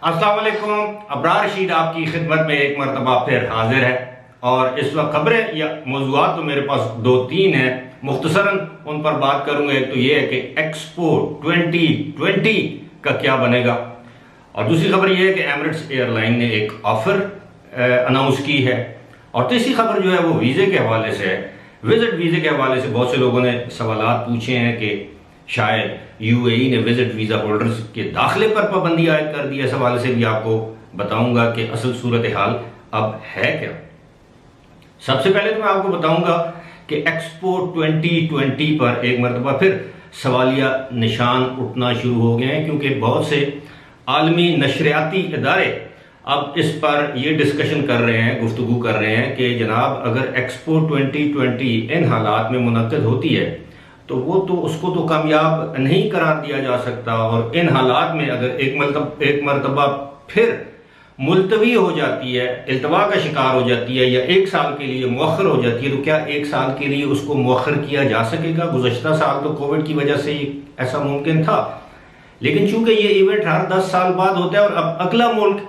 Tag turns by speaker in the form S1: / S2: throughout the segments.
S1: अस्सलाम वालेकुम। अबरार रशीद आपकी खिदमत में एक मरतबा फिर हाजिर है और इस वक्त खबरें या मौज़ूआत तो मेरे पास दो तीन हैं, मुख्तसरन उन पर बात करूंगा। एक तो ये है कि एक्सपो 2020 का क्या बनेगा, और दूसरी खबर ये है कि एमिरेट्स एयरलाइन ने एक ऑफर अनाउंस की है, और तीसरी खबर जो है वो वीज़े के हवाले से है। विजिट वीज़े के हवाले से बहुत से लोगों ने सवालात पूछे हैं कि शायद यूएई ने विजिट वीज़ा होल्डर्स के दाखिले पर पाबंदी आयद कर दी है। इस हवाले से भी आपको बताऊंगा कि असल सूरत हाल अब है क्या। सबसे पहले तो मैं आपको बताऊंगा कि एक्सपो 2020 पर एक मरतबा फिर सवालिया निशान उठना शुरू हो गए हैं, क्योंकि बहुत से आलमी नशरियाती इदारे अब इस पर यह डिस्कशन कर रहे हैं, गुफ्तगू कर रहे हैं कि जनाब अगर एक्सपो 2020 इन हालात में मुनक्कद होती है तो वो तो उसको तो कामयाब नहीं करार दिया जा सकता, और इन हालात में अगर एक मरतबा फिर मुलतवी हो जाती है, इल्तवा का शिकार हो जाती है, या एक साल के लिए मुअख्खर हो जाती है, तो क्या एक साल के लिए उसको मुअख्खर किया जा सकेगा? गुज़श्ता साल तो कोविड की वजह से ऐसा मुमकिन था, लेकिन चूंकि ये इवेंट हर 10 साल बाद होता है और अब अगला मुल्क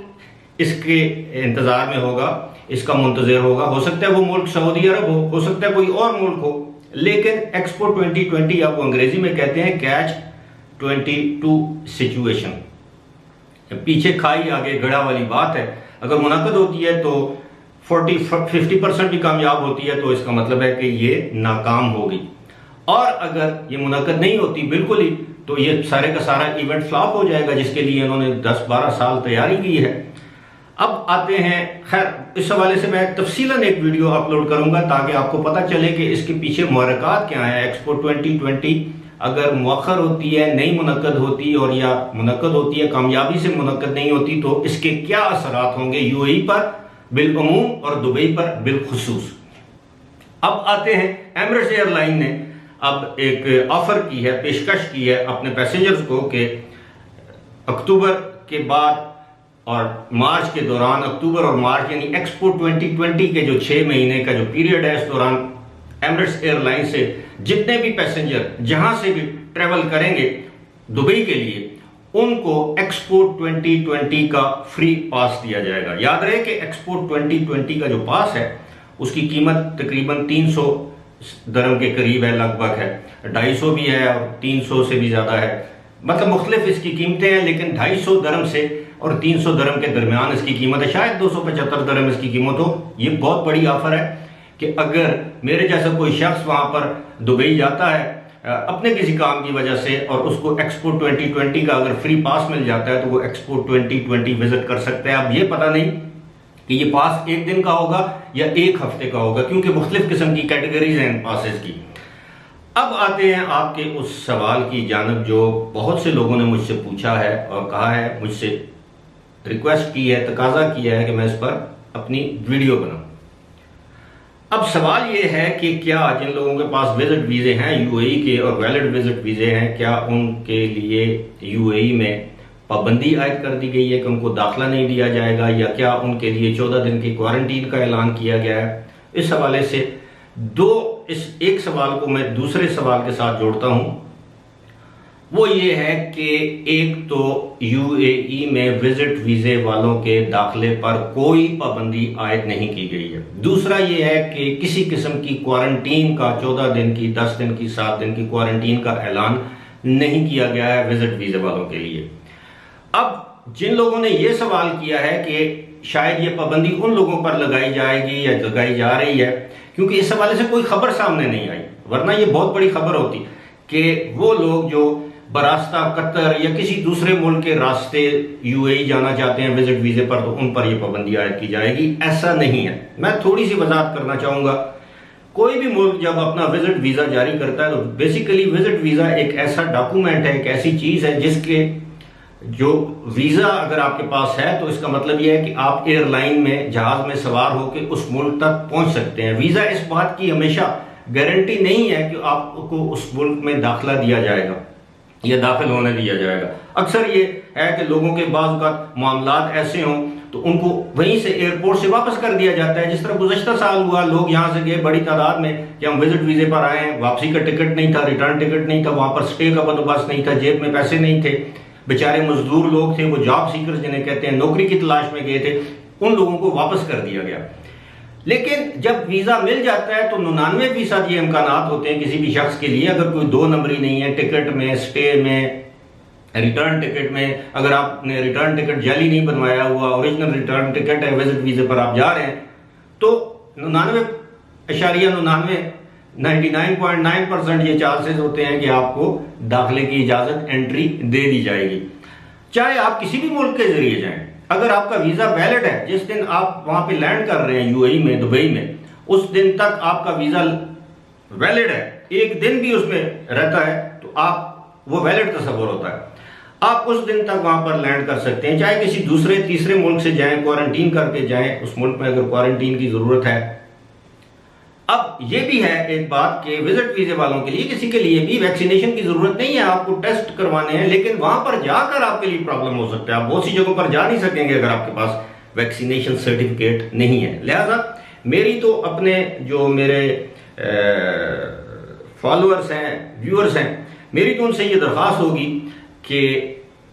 S1: इसके इंतजार में होगा, इसका मुंतज़िर होगा। हो सकता है वो मुल्क सऊदी अरब हो सकता है कोई और मुल्क हो, लेकिन एक्सपो 2020 आपको अंग्रेजी में कहते हैं कैच 22 सिचुएशन। पीछे खाई आगे गड़ा वाली बात है। अगर मुनक्कद होती है तो 50% भी कामयाब होती है तो इसका मतलब है कि ये नाकाम होगी, और अगर ये मुनक्कद नहीं होती बिल्कुल ही, तो ये सारे का सारा इवेंट फ्लॉप हो जाएगा, जिसके लिए इन्होंने 10-12 साल तैयारी की है। अब आते हैं, खैर इस हवाले से मैं तफसीलन एक वीडियो अपलोड करूंगा ताकि आपको पता चले कि इसके पीछे मुहर्रिकात क्या है। एक्सपो 2020 अगर मुअख्खर होती है, नहीं मुनक्कद होती, और या मुनक्कद होती है कामयाबी से मुनक्कद नहीं होती, तो इसके क्या असरात होंगे यूएई पर बिलअमूम और दुबई पर बिलखुसूस। अब आते हैं, एमिरेट्स एयरलाइन ने अब एक ऑफर की है, पेशकश की है अपने पैसेंजर्स को कि अक्टूबर के बाद और मार्च के दौरान, अक्टूबर और मार्च यानी एक्सपो 2020 के जो 6 महीने का जो पीरियड है, इस दौरान एमिरेट्स एयरलाइन से जितने भी पैसेंजर जहां से भी ट्रेवल करेंगे दुबई के लिए, उनको एक्सपो 2020 का फ्री पास दिया जाएगा। याद रहे कि एक्सपो 2020 का जो पास है उसकी कीमत तकरीबन 300 दरम के करीब है, लगभग है, 250 भी है और 300 से भी ज्यादा है, मतलब मुख्तलिफ इसकी कीमतें हैं, लेकिन 250 दरम से और 300 दरम के दरमियान इसकी कीमत है, शायद 275 दरम इसकी कीमत हो। ये बहुत बड़ी ऑफर है कि अगर मेरे जैसा कोई शख्स वहां पर दुबई जाता है अपने किसी काम की वजह से, और उसको एक्सपो 2020 का अगर फ्री पास मिल जाता है, तो वो एक्सपो 2020 विजिट कर सकते हैं। अब ये पता नहीं कि ये पास एक दिन का होगा या एक हफ्ते का होगा, क्योंकि मुख्तलिफ किस्म की कैटेगरीज हैं इन पासेस की। अब आते हैं आपके उस सवाल की जानब जो बहुत से लोगों ने मुझसे पूछा है और कहा है, मुझसे रिक्वेस्ट की है, तकाजा किया है कि मैं इस पर अपनी वीडियो बनाऊं। अब सवाल ये है कि क्या जिन लोगों के पास विजिट वीजे हैं यूएई के और वैलिड विजिट वीजे हैं, क्या उनके लिए यूएई में पाबंदी आयद कर दी गई है कि उनको दाखिला नहीं दिया जाएगा, या क्या उनके लिए 14 दिन की क्वारंटीन का ऐलान किया गया है? इस हवाले से इस एक सवाल को मैं दूसरे सवाल के साथ जोड़ता हूं। वो ये है कि एक तो यूएई में विजिट वीजे वालों के दाखिले पर कोई पाबंदी आयद नहीं की गई है। दूसरा ये है कि किसी किस्म की क्वारंटीन का 14 दिन की, 10 दिन की, 7 दिन की क्वारंटीन का ऐलान नहीं किया गया है विजिट वीजे वालों के लिए। अब जिन लोगों ने यह सवाल किया है कि शायद ये पाबंदी उन लोगों पर लगाई जाएगी या लगाई जा रही है, क्योंकि इस हवाले से कोई खबर सामने नहीं आई, वरना ये बहुत बड़ी खबर होती कि वो लोग जो बरास्ता कतर या किसी दूसरे मुल्क के रास्ते यूएई जाना चाहते हैं विजिट वीजे पर, तो उन पर यह पाबंदी आयद की जाएगी। ऐसा नहीं है। मैं थोड़ी सी वजाहत करना चाहूंगा। कोई भी मुल्क जब अपना विजिट वीजा जारी करता है तो बेसिकली विजिट वीजा एक ऐसा डॉक्यूमेंट है, एक ऐसी चीज है जिसके जो वीजा अगर आपके पास है तो इसका मतलब यह है कि आप एयरलाइन में, जहाज में सवार होकर उस मुल्क तक पहुंच सकते हैं। वीजा इस बात की हमेशा गारंटी नहीं है कि आपको उस मुल्क में दाखिला दिया जाएगा या दाखिल होने दिया जाएगा। अक्सर ये है कि लोगों के बाज़ मामलात ऐसे हों तो उनको वहीं से एयरपोर्ट से वापस कर दिया जाता है, जिस तरह गुज़श्ता साल हुआ। लोग यहाँ से गए बड़ी तादाद में कि हम विजिट वीजे पर आए हैं, वापसी का टिकट नहीं था, रिटर्न टिकट नहीं था, वहां पर स्टे का बंदोबस्त नहीं था, जेब में पैसे नहीं थे, बेचारे मजदूर लोग थे, वो जॉब सीकर्स जिन्हें कहते हैं, नौकरी की तलाश में गए थे, उन लोगों को वापस कर दिया गया। लेकिन जब वीजा मिल जाता है तो 99% ये इम्कानात होते हैं किसी भी शख्स के लिए, अगर कोई 2 नंबरी नहीं है टिकट में, स्टे में, रिटर्न टिकट में, अगर आपने रिटर्न टिकट जाली नहीं बनवाया हुआ, ओरिजिनल रिटर्न टिकट है, विजिट वीजे पर आप जा रहे हैं, तो 99.9% ये चांसेस होते हैं कि आपको दाखिले की इजाजत, एंट्री दे दी जाएगी, चाहे आप किसी भी मुल्क के जरिए जाएं। अगर आपका वीजा वैलिड है, जिस दिन आप वहां पे लैंड कर रहे हैं यूएई में, दुबई में, उस दिन तक आपका वीजा वैलिड है, एक दिन भी उसमें रहता है तो आप वो वैलिड तस्वर होता है, आप उस दिन तक वहां पर लैंड कर सकते हैं, चाहे किसी दूसरे तीसरे मुल्क से जाएं, क्वारंटीन करके जाएं, उस मुल्क में अगर क्वारंटीन की जरूरत है। अब ये भी है एक बात कि विजिट वीजे वालों के लिए, किसी के लिए भी वैक्सीनेशन की जरूरत नहीं है, आपको टेस्ट करवाने हैं, लेकिन वहां पर जाकर आपके लिए प्रॉब्लम हो सकता है, आप बहुत सी जगहों पर जा नहीं सकेंगे अगर आपके पास वैक्सीनेशन सर्टिफिकेट नहीं है। लिहाजा मेरी तो अपने जो मेरे फॉलोअर्स हैं, व्यूअर्स हैं, मेरी तो उनसे ये दरख्वास्त होगी कि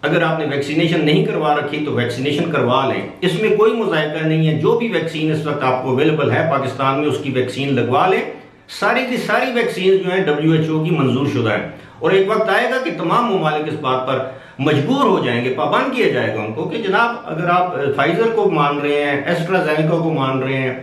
S1: अगर आपने वैक्सीनेशन नहीं करवा रखी तो वैक्सीनेशन करवा लें, इसमें कोई मुज़ायका नहीं है। जो भी वैक्सीन इस वक्त आपको अवेलेबल है पाकिस्तान में, उसकी वैक्सीन लगवा लें। सारी की सारी वैक्सीन जो है WHO की मंजूर शुदा है, और एक वक्त आएगा कि तमाम ममालिक इस बात पर मजबूर हो जाएंगे, पाबंद किया जाएगा उनको कि जनाब अगर आप फाइजर को मान रहे हैं, एस्ट्राजेनेका को मान रहे हैं,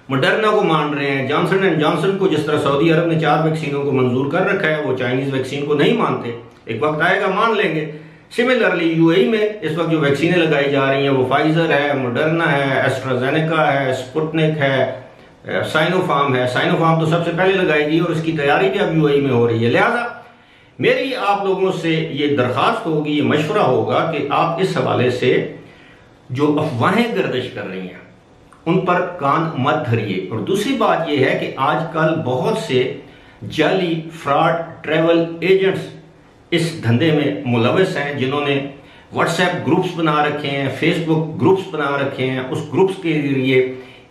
S1: मॉडर्ना को मान रहे हैं, जॉनसन एंड जॉनसन को, जिस तरह सऊदी अरब ने 4 वैक्सीनों को मंजूर कर रखा है, वो चाइनीज वैक्सीन को नहीं मानते, एक वक्त आएगा मान लेंगे। सिमिलरली यूएई में इस वक्त जो वैक्सीनें लगाई जा रही हैं वो फाइजर है, मॉडर्ना है, एस्ट्राजेनेका है, स्पुतनिक है, साइनोफार्म है। साइनोफार्म तो सबसे पहले लगाई गई और इसकी तैयारी भी अब यूएई में हो रही है। लिहाजा मेरी आप लोगों से ये दरख्वास्त होगी, ये मशवरा होगा कि आप इस हवाले से जो अफवाहें गर्दिश कर रही हैं उन पर कान मत धरिए। और दूसरी बात यह है कि आजकल बहुत से जाली फ्रॉड ट्रैवल एजेंट्स इस धंधे में मुलविस हैं, जिन्होंने व्हाट्सएप ग्रुप्स बना रखे हैं, फेसबुक ग्रुप्स बना रखे हैं। उस ग्रुप्स के जरिए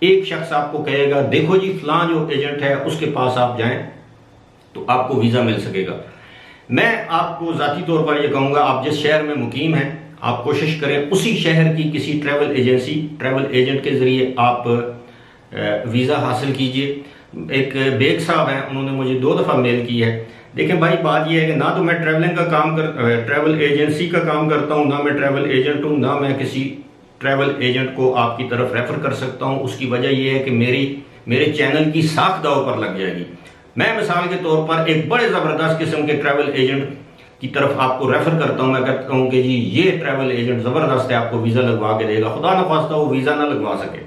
S1: एक शख्स आपको कहेगा देखो जी फलां जो एजेंट है उसके पास आप जाएं तो आपको वीज़ा मिल सकेगा। मैं आपको ज़ाती तौर पर यह कहूँगा, आप जिस शहर में मुकीम हैं आप कोशिश करें उसी शहर की किसी ट्रैवल एजेंट के ज़रिए आप वीज़ा हासिल कीजिए। एक बेग साहब हैं, उन्होंने मुझे 2 दफ़ा मेल की है। देखें भाई, बात यह है कि ना तो मैं ट्रैवल एजेंसी का काम करता हूँ, ना मैं ट्रैवल एजेंट हूँ, ना मैं किसी ट्रैवल एजेंट को आपकी तरफ रेफर कर सकता हूँ। उसकी वजह यह है कि मेरे चैनल की साख दाव पर लग जाएगी। मैं मिसाल के तौर पर एक बड़े ज़बरदस्त किस्म के ट्रैवल एजेंट की तरफ आपको रेफर करता हूँ, मैं कहता हूँ कि जी ये ट्रैवल एजेंट ज़बरदस्त है, आपको वीज़ा लगवा के देगा। खुदा न खास्ता वो वीज़ा ना लगवा सके,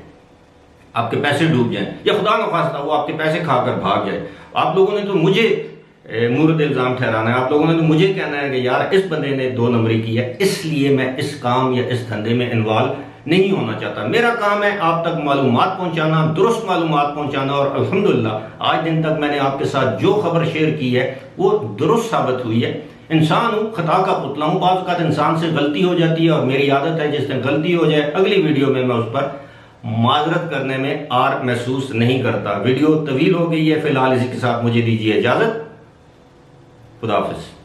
S1: आपके पैसे डूब जाए, या खुदा न खास्ता वो आपके पैसे खाकर भाग जाए। आप लोगों ने तो मुझे मुर्द इल्ज़ाम ठहराना है, आप लोगों ने तो मुझे कहना है कि यार इस बंदे ने 2 नंबरी की है, इसलिए मैं इस काम या इस धंधे में इन्वॉल्व नहीं होना चाहता। मेरा काम है आप तक मालूमात पहुंचाना, दुरुस्त मालूमात पहुंचाना, और अल्हम्दुलिल्लाह आज दिन तक मैंने आपके साथ जो खबर शेयर की है वो दुरुस्त साबित हुई है। इंसान हूँ, खता का पुतला हूँ, बाज़ औक़ात इंसान से गलती हो जाती है, और मेरी आदत है जिस दिन गलती हो जाए अगली वीडियो में मैं उस पर माजरत करने में आर महसूस नहीं करता। वीडियो तवील हो गई है, फिलहाल इसी के साथ मुझे दीजिए इजाज़त। खुदा हाफ़िज़।